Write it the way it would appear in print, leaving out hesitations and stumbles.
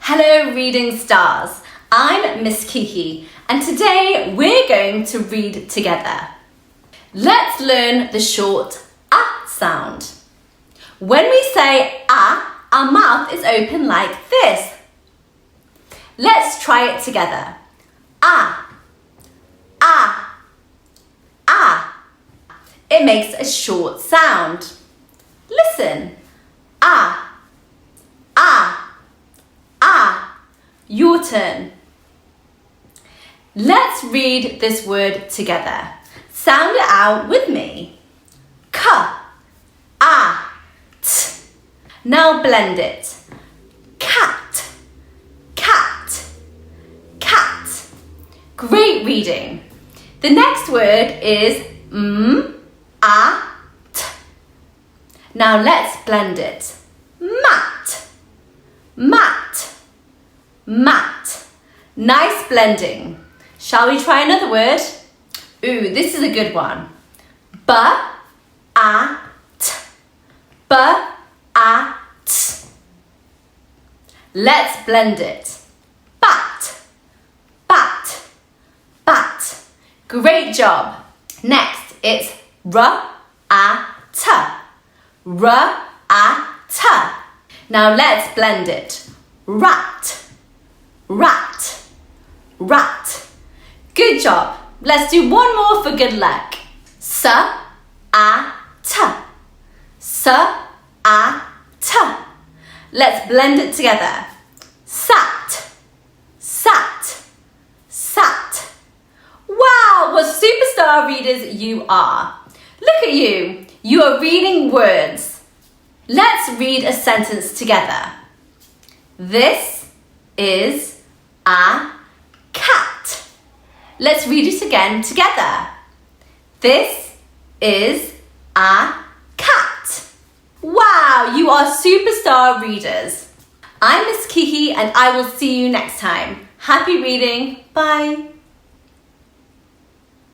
Hello reading stars, I'm Miss Kiki and today we're going to read together. Let's learn the short ah sound. When we say ah, our mouth is open like this. Let's try it together. Ah, ah, ah. It makes a short sound. Listen. Ah, ah. Ah, your turn. Let's read this word together. Sound it out with me. Ka, ah, t. Now blend it. Cat, cat, cat. Great reading. The next word is t. Now let's blend it. Mat, mat. Mat. Nice blending. Shall we try another word? Ooh, this is a good one. Ba-a-t. Ba-a-t. Let's blend it. Bat. Bat. Bat. Great job. Next, it's ra-a-t. Ra-a-t. Now let's blend it. Rat. Rat, rat. Good job. Let's do one more for good luck. Sa-a-t. Sa-a-t. Let's blend it together. Sat, sat, sat. Wow, what superstar readers you are. Look at you. You are reading words. Let's read a sentence together. This is a cat. Let's read it again together. This is a cat. Wow, you are superstar readers. I'm Miss Kiki and I will see you next time. Happy reading. Bye.